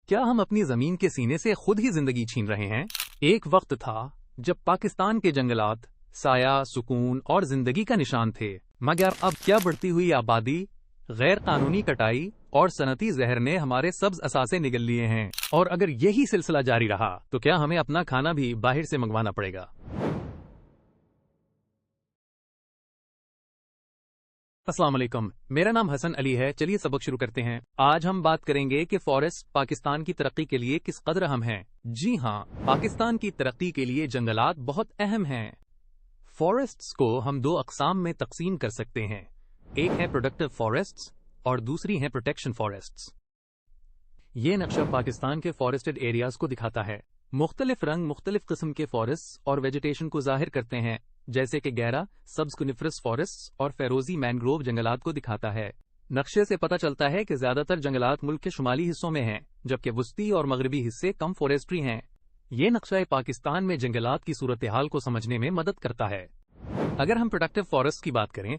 کیا ہم اپنی زمین کے سینے سے خود ہی زندگی چھین رہے ہیں؟ ایک وقت تھا جب پاکستان کے جنگلات سایہ، سکون اور زندگی کا نشان تھے، مگر اب کیا بڑھتی ہوئی آبادی، غیر قانونی کٹائی اور صنعتی زہر نے ہمارے سبز اثاثے نگل لیے ہیں، اور اگر یہی سلسلہ جاری رہا تو کیا ہمیں اپنا کھانا بھی باہر سے منگوانا پڑے گا؟ السلام علیکم، میرا نام حسن علی ہے۔ چلیے سبق شروع کرتے ہیں۔ آج ہم بات کریں گے کہ فارسٹ پاکستان کی ترقی کے لیے کس قدر اہم ہیں۔ جی ہاں، پاکستان کی ترقی کے لیے جنگلات بہت اہم ہیں۔ فارسٹس کو ہم دو اقسام میں تقسیم کر سکتے ہیں، ایک ہے پروڈکٹیو فارسٹس اور دوسری ہیں پروٹیکشن فارسٹس۔ یہ نقشہ پاکستان کے فارسٹڈ ایریاز کو دکھاتا ہے۔ مختلف رنگ مختلف قسم کے فارسٹ اور ویجیٹیشن کو ظاہر کرتے ہیں، جیسے کہ گہرا سبز کونیفرس فارسٹ اور فیروزی مینگروو جنگلات کو دکھاتا ہے۔ نقشے سے پتہ چلتا ہے کہ زیادہ تر جنگلات ملک کے شمالی حصوں میں ہیں، جبکہ وسطی اور مغربی حصے کم فارسٹری ہیں۔ یہ نقشہ پاکستان میں جنگلات کی صورتحال کو سمجھنے میں مدد کرتا ہے۔ اگر ہم پروڈکٹیو فارسٹ کی بات کریں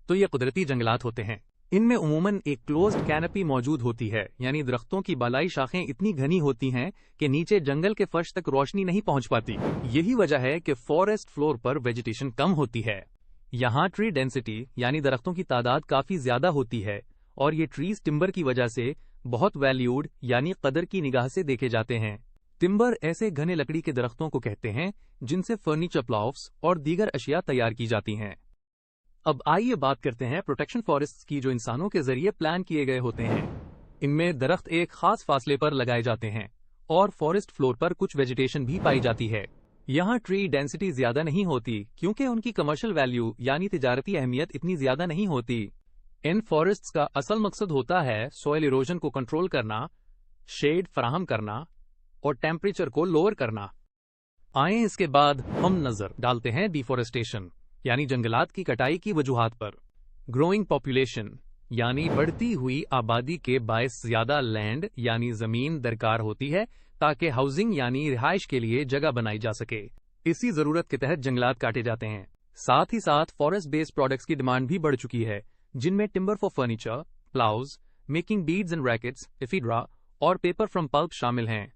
تو یہ قدرتی جنگلات ہوتے ہیں۔ ان میں عموماً ایک کلوزڈ کینپی موجود ہوتی ہے، یعنی درختوں کی بالائی شاخیں اتنی گھنی ہوتی ہیں کہ نیچے جنگل کے فرش تک روشنی نہیں پہنچ پاتی۔ یہی وجہ ہے کہ فارسٹ فلور پر ویجیٹیشن کم ہوتی ہے۔ یہاں ٹری ڈینسٹی یعنی درختوں کی تعداد کافی زیادہ ہوتی ہے، اور یہ ٹریز ٹمبر کی وجہ سے بہت ویلیوڈ یعنی قدر کی نگاہ سے دیکھے جاتے ہیں۔ ٹمبر ایسے گھنے لکڑی کے درختوں کو کہتے ہیں جن سے فرنیچر پلاؤس اور دیگر اشیاء تیار کی جاتی ہیں۔ اب آئیے بات کرتے ہیں پروٹیکشن فارسٹس کی، جو انسانوں کے ذریعے پلان کیے گئے ہوتے ہیں۔ ان میں درخت ایک خاص فاصلے پر لگائے جاتے ہیں اور فارسٹ فلور پر کچھ ویجیٹیشن بھی پائی جاتی ہے۔ یہاں ٹری ڈینسٹی زیادہ نہیں ہوتی کیونکہ ان کی کمرشل ویلیو یعنی تجارتی اہمیت اتنی زیادہ نہیں ہوتی۔ ان فارسٹس کا اصل مقصد ہوتا ہے سوئل ایروژن کو کنٹرول کرنا، شیڈ فراہم کرنا اور ٹیمپریچر کو لوور کرنا۔ آئیں اس کے بعد ہم نظر ڈالتے ہیں ڈیفارسٹیشن یعنی جنگلات کی کٹائی کی وجوہات پر۔ گروئنگ پاپولیشن یعنی بڑھتی ہوئی آبادی کے باعث زیادہ لینڈ یعنی زمین درکار ہوتی ہے تاکہ ہاؤسنگ یعنی رہائش کے لیے جگہ بنائی جا سکے۔ اسی ضرورت کے تحت جنگلات کاٹے جاتے ہیں۔ ساتھ ہی ساتھ فارسٹ بیسڈ پروڈکٹس کی ڈیمانڈ بھی بڑھ چکی ہے، جن میں timber for furniture, ploughs, making beds and rackets, ephedra اور پیپر فرام پلپ شامل ہیں۔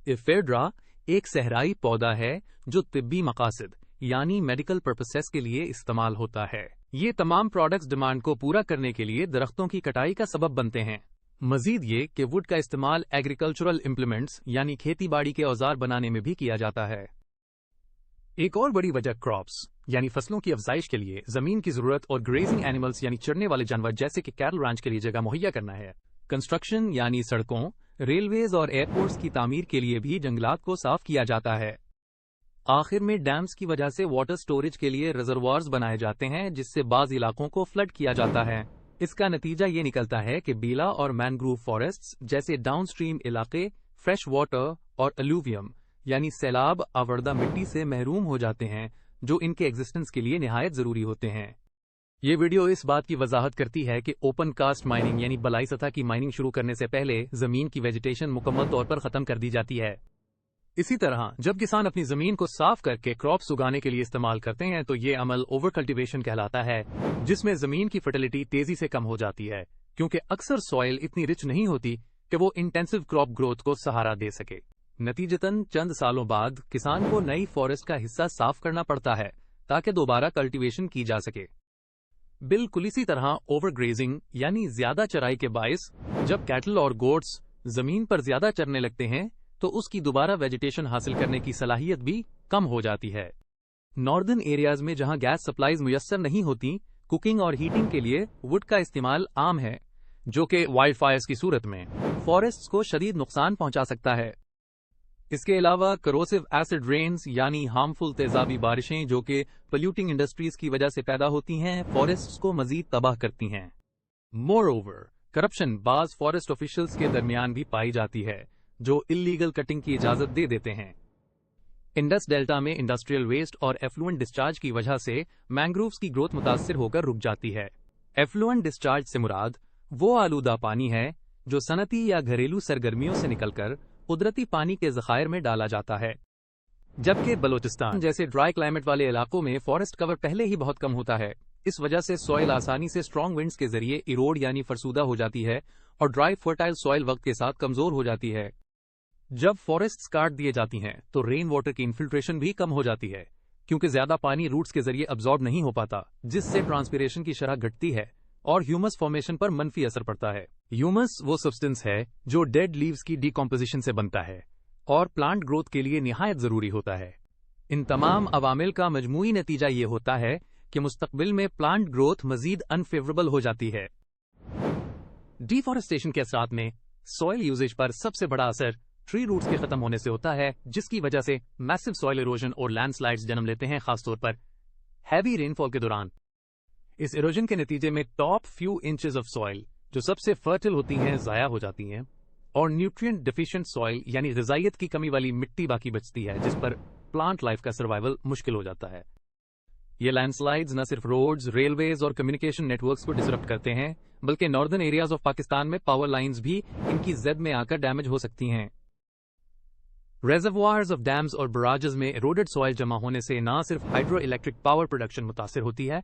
ایفیڈرا ایک صحرائی پودا ہے جو طبی مقاصد یعنی میڈیکل پرپسز کے لیے استعمال ہوتا ہے۔ یہ تمام پروڈکٹس ڈیمانڈ کو پورا کرنے کے لیے درختوں کی کٹائی کا سبب بنتے ہیں۔ مزید یہ کہ ووڈ کا استعمال ایگریکلچرل امپلیمنٹس یعنی کھیتی باڑی کے اوزار بنانے میں بھی کیا جاتا ہے۔ ایک اور بڑی وجہ کراپس یعنی فصلوں کی افزائش کے لیے زمین کی ضرورت اور گریزنگ اینیملز یعنی چرنے والے جانور جیسے کہ کیٹل رانچ کے لیے جگہ مہیا کرنا ہے۔ کنسٹرکشن یعنی سڑکوں، ریلویز اور ایئرپورٹس کی تعمیر کے لیے بھی جنگلات کو صاف کیا جاتا ہے۔ آخر میں ڈیمز کی وجہ سے واٹر سٹوریج کے لیے ریزروائرز بنائے جاتے ہیں، جس سے بعض علاقوں کو فلڈ کیا جاتا ہے۔ اس کا نتیجہ یہ نکلتا ہے کہ بیلا اور مینگروو فارسٹس جیسے ڈاؤن سٹریم علاقے فریش واٹر اور الوویم یعنی سیلاب آوردہ مٹی سے محروم ہو جاتے ہیں، جو ان کے ایگزسٹنس کے لیے نہایت ضروری ہوتے ہیں۔ یہ ویڈیو اس بات کی وضاحت کرتی ہے کہ اوپن کاسٹ مائننگ یعنی بلائی سطح کی مائننگ شروع کرنے سے پہلے زمین کی ویجیٹیشن مکمل طور پر ختم کر دی جاتی ہے۔ اسی طرح جب کسان اپنی زمین کو صاف کر کے کراپس اگانے کے لیے استعمال کرتے ہیں تو یہ عمل اوور کلٹیویشن کہلاتا ہے، جس میں زمین کی فرٹیلٹی تیزی سے کم ہو جاتی ہے کیونکہ اکثر سوائل اتنی رچ نہیں ہوتی کہ وہ انٹینسو کراپ گروتھ کو سہارا دے سکے۔ نتیجتاً چند سالوں بعد کسان کو نئی فارسٹ کا حصہ صاف کرنا پڑتا ہے تاکہ دوبارہ کلٹیویشن کی جا سکے۔ بالکل اسی طرح اوور گریزنگ یعنی زیادہ چرائی کے باعث جب کیٹل اور گوٹس زمین پر زیادہ چرنے لگتے ہیں تو اس کی دوبارہ ویجیٹیشن حاصل کرنے کی صلاحیت بھی کم ہو جاتی ہے۔ ناردرن ایریاز میں جہاں گیس سپلائیز میسر نہیں ہوتی، کوکنگ اور ہیٹنگ کے لیے ووڈ کا استعمال عام ہے، جو کہ وائلڈ فائرز کی صورت میں فارسٹس کو شدید نقصان پہنچا سکتا ہے۔ اس کے علاوہ کروسیو ایسڈ رینز یعنی ہارمفل تیزابی بارشیں جو کہ پلیوٹنگ انڈسٹریز کی وجہ سے پیدا ہوتی ہیں، فارسٹس کو مزید تباہ کرتی ہیں۔ مور اوور کرپشن بعض فارسٹ آفیشلز کے درمیان بھی پائی جاتی ہے جو اللیگل کٹنگ کی اجازت دے دیتے ہیں۔ انڈس ڈیلٹا میں انڈسٹریل ویسٹ اور ایفلوئنٹ ڈسچارج کی وجہ سے مینگرووز کی گروتھ متاثر ہو کر رک جاتی ہے۔ ایفلوئنٹ ڈسچارج سے مراد وہ آلودہ پانی ہے جو صنعتی یا گھریلو سرگرمیوں سے نکل کر قدرتی پانی کے ذخائر میں ڈالا جاتا ہے، جبکہ بلوچستان جیسے ڈرائی کلائمیٹ والے علاقوں میں فارسٹ کور پہلے ہی بہت کم ہوتا ہے۔ اس وجہ سے سوئل آسانی سے اسٹرانگ ونڈز کے ذریعے ایروڈ یعنی فرسودہ ہو جاتی ہے اور ڈرائی فرٹائل سوئل وقت کے ساتھ کمزور ہو جاتی ہے۔ جب فارسٹس کاٹ دیے جاتی ہیں تو رین واٹر کی انفلٹریشن بھی کم ہو جاتی ہے، کیونکہ زیادہ پانی روٹس کے ذریعے ابزارب نہیں ہو پاتا، جس سے ٹرانسپیریشن کی شرح گھٹتی ہے اور ہیومس فارمیشن پر منفی اثر پڑتا ہے۔ ہیومس وہ سبسٹنس ہے جو ڈیڈ لیوز کی ڈیکمپوزیشن سے بنتا ہے اور پلانٹ گروتھ کے لیے نہایت ضروری ہوتا ہے۔ ان تمام عوامل کا مجموعی نتیجہ یہ ہوتا ہے کہ مستقبل میں پلانٹ گروتھ مزید انفیوریبل ہو جاتی ہے۔ ڈیفارسٹیشن کے اثرات میں سوئل یوزیج پر سب سے بڑا اثر ٹری روٹس کے ختم ہونے سے ہوتا ہے، جس کی وجہ سے میسو سوئل ایروژن اور لینڈ سلائڈز جنم لیتے ہیں، خاص طور پر ہیوی رین فال کے دوران۔ اس ایروژن کے نتیجے میں top few inches of soil جو سب سے فرٹل ہوتی ہیں ضائع ہو جاتی ہیں اور نیوٹرینٹ ڈیفیشنٹ سوئل یعنی غذائیت کی کمی والی مٹی باقی بچتی ہے، جس پر پلانٹ لائف کا سروائیول مشکل ہو جاتا ہے۔ یہ لینڈ سلائڈز نہ صرف روڈز، ریلویز اور کمیونیکیشن نیٹ ورکس کو ڈسرپٹ کرتے ہیں، بلکہ ناردرن ایریاز آف پاکستان میں پاور لائنز بھی ان کی زد میں آ کر ڈیمیج ہو سکتی ہیں۔ ریزروائرز آف ڈیمز اور براجز میں ایروڈڈ سوائل جمع ہونے سے نہ صرف ہائیڈرو الیکٹرک پاور پروڈکشن متاثر ہوتی ہے،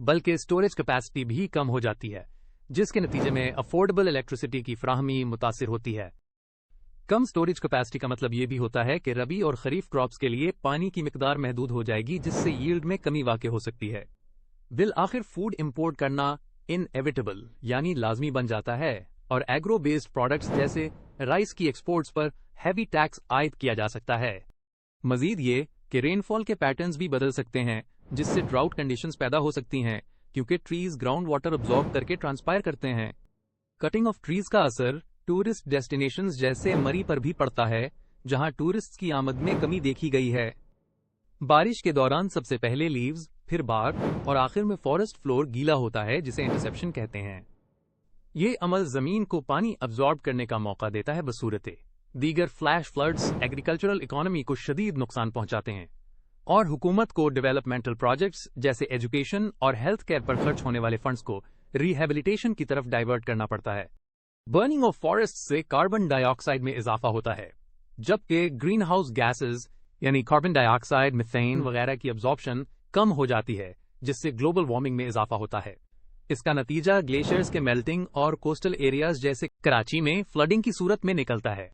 بلکہ اسٹوریج کیپیسٹی بھی کم ہو جاتی ہے، جس کے نتیجے میں افورڈیبل الیکٹریسٹی کی فراہمی متاثر ہوتی ہے۔ کم اسٹوریج کیپیسٹی کا مطلب یہ بھی ہوتا ہے کہ ربی اور خریف کراپس کے لیے پانی کی مقدار محدود ہو جائے گی، جس سے ییلڈ میں کمی واقع ہو سکتی ہے۔ بالآخر فوڈ امپورٹ کرنا انیویٹیبل یعنی لازمی بن جاتا ہے اور ایگرو بیسڈ پروڈکٹس جیسے رائس کی ایکسپورٹس پر ہیوی ٹیکس عائد کیا جا سکتا ہے۔ مزید یہ کہ رین فال کے پیٹرنز بھی بدل سکتے ہیں، جس سے ڈراؤٹ کنڈیشنز پیدا ہو سکتی ہیں، کیونکہ ٹریز گراؤنڈ واٹر ابزارب کر کے ٹرانسپائر کرتے ہیں۔ کٹنگ آف ٹریز کا اثر ٹورسٹ ڈیسٹینیشنز جیسے مری پر بھی پڑتا ہے، جہاں ٹورسٹس کی آمد میں کمی دیکھی گئی ہے۔ بارش کے دوران سب سے پہلے لیوز، پھر بارک اور آخر میں فارسٹ فلور گیلا ہوتا ہے، جسے انٹرسیپشن کہتے ہیں۔ یہ عمل زمین کو پانی ابزارب کرنے کا موقع دیتا ہے، بصورت دیگر فلیش فلڈز ایگریکلچرل اکانومی کو شدید نقصان پہنچاتے ہیں اور حکومت کو ڈیولپمنٹل پروجیکٹس جیسے ایجوکیشن اور ہیلتھ کیئر پر خرچ ہونے والے فنڈز کو ریہیبلیٹیشن کی طرف ڈائیورٹ کرنا پڑتا ہے۔ برننگ آف فارسٹ سے کاربن ڈائی آکسائڈ میں اضافہ ہوتا ہے، جبکہ گرین ہاؤس گیسز یعنی کاربن ڈائی آکسائڈ، میتھین وغیرہ کی ابزارپشن کم ہو جاتی ہے، جس سے گلوبل وارمنگ میں اضافہ ہوتا ہے۔ اس کا نتیجہ گلیشیئرز کے میلٹنگ اور کوسٹل ایریاز جیسے کراچی میں فلڈنگ کی صورت میں نکلتا ہے۔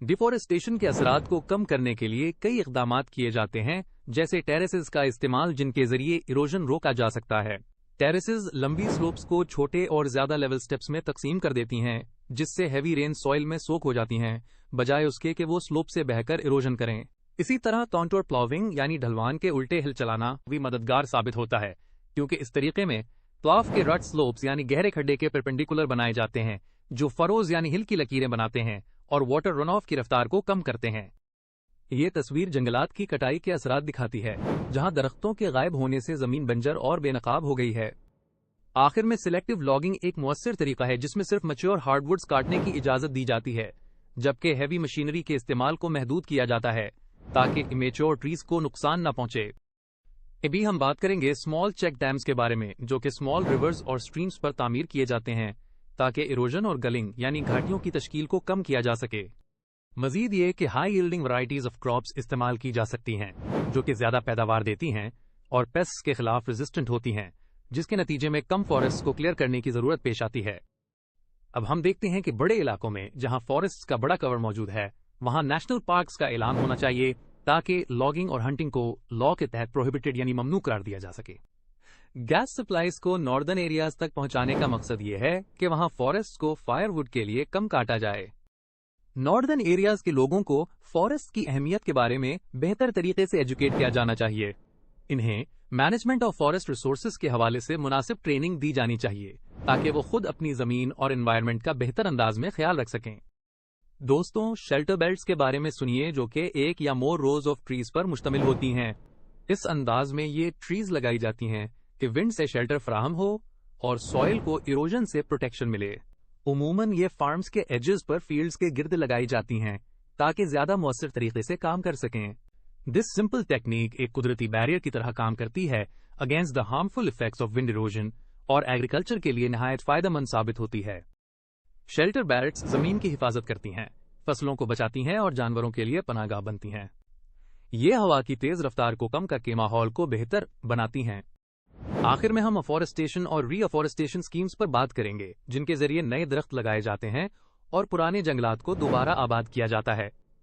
ڈیفارسٹیشن کے اثرات کو کم کرنے کے لیے کئی اقدامات کیے جاتے ہیں، جیسے ٹیریسز کا استعمال، جن کے ذریعے ایروژن روکا جا سکتا ہے۔ ٹیریسز لمبی سلوپس کو چھوٹے اور زیادہ لیول سٹیپس میں تقسیم کر دیتی ہیں، جس سے ہیوی رین سوئل میں سوک ہو جاتی ہیں، بجائے اس کے کہ وہ سلوپ سے بہہ کر ایروژن کریں۔ اسی طرح کانٹور پلاونگ یعنی ڈھلوان کے الٹے ہل چلانا بھی مددگار ثابت ہوتا ہے، کیونکہ اس طریقے میں پلاو کے رٹ سلوپس یعنی گہرے کھڈے کے پرپینڈیکولر بنائے جاتے ہیں، جو فروز یعنی ہل کی لکیریں بناتے ہیں اور واٹر رن آف کی رفتار کو کم کرتے ہیں۔ یہ تصویر جنگلات کی کٹائی کے اثرات دکھاتی ہے، جہاں درختوں کے غائب ہونے سے زمین بنجر اور بے نقاب ہو گئی ہے۔ آخر میں سلیکٹیو لاگنگ ایک مؤثر طریقہ ہے جس میں صرف میچور ہارڈ ووڈز کاٹنے کی اجازت دی جاتی ہے، جبکہ ہیوی مشینری کے استعمال کو محدود کیا جاتا ہے تاکہ امیچور ٹریز کو نقصان نہ پہنچے۔ ابھی ہم بات کریں گے اسمال چیک ڈیمز کے بارے میں، جو کہ اسمال ریورز اور سٹریمز پر تعمیر کیے جاتے ہیں تاکہ ایروژن اور گلنگ یعنی گھاٹیوں کی تشکیل کو کم کیا جا سکے۔ مزید یہ کہ ہائی ییلڈنگ ورائٹیز آف کراپس استعمال کی جا سکتی ہیں، جو کہ زیادہ پیداوار دیتی ہیں اور پیسٹس کے خلاف ریزسٹنٹ ہوتی ہیں، جس کے نتیجے میں کم فارسٹ کو کلیئر کرنے کی ضرورت پیش آتی ہے۔ اب ہم دیکھتے ہیں کہ بڑے علاقوں میں جہاں فارسٹ کا بڑا کور موجود ہے، وہاں نیشنل پارکس کا اعلان ہونا چاہیے تاکہ لاگنگ اور ہنٹنگ کو لا کے تحت پروہیبٹڈ یعنی ممنوع قرار دیا جا سکے۔ گیس سپلائیز کو ناردرن ایریاز تک پہنچانے کا مقصد یہ ہے کہ وہاں فارسٹ کو فائر ووڈ کے لیے کم کاٹا جائے۔ ناردرن ایریاز کے لوگوں کو فارسٹ کی اہمیت کے بارے میں بہتر طریقے سے ایجوکیٹ کیا جانا چاہیے۔ انہیں مینجمنٹ آف فارسٹ ریسورسز کے حوالے سے مناسب ٹریننگ دی جانی چاہیے تاکہ وہ خود اپنی زمین اور انوائرمنٹ کا بہتر انداز میں خیال رکھ سکیں۔ دوستوں، شیلٹر بیلٹس کے بارے میں سنیے، جو کہ ایک یا مور روز آف ٹریز پر مشتمل ہوتی ہیں۔ اس انداز میں یہ ٹریز لگائی جاتی ہیں کہ ونڈ سے شیلٹر فراہم ہو اور سوئل کو ایروژن سے پروٹیکشن ملے۔ عموماً یہ فارمز کے ایجز پر فیلڈز کے گرد لگائی جاتی ہیں تاکہ زیادہ مؤثر طریقے سے کام کر سکیں۔ دس سمپل ٹیکنیک ایک قدرتی بیریئر کی طرح کام کرتی ہے against the harmful effects of wind erosion اور ایگریکلچر کے لیے نہایت فائدہ مند ثابت ہوتی ہے۔ شیلٹر بیلٹس زمین کی حفاظت کرتی ہیں، فصلوں کو بچاتی ہیں اور جانوروں کے لیے پناہ گاہ بنتی ہیں۔ یہ ہوا کی تیز رفتار کو کم کر کے ماحول کو بہتر بناتی ہیں۔ آخر میں ہم افارسٹیشن اور ری افارسٹیشن اسکیمز پر بات کریں گے، جن کے ذریعے نئے درخت لگائے جاتے ہیں اور پرانے جنگلات کو دوبارہ آباد کیا جاتا ہے۔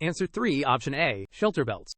Answer 3 option A shelter belts।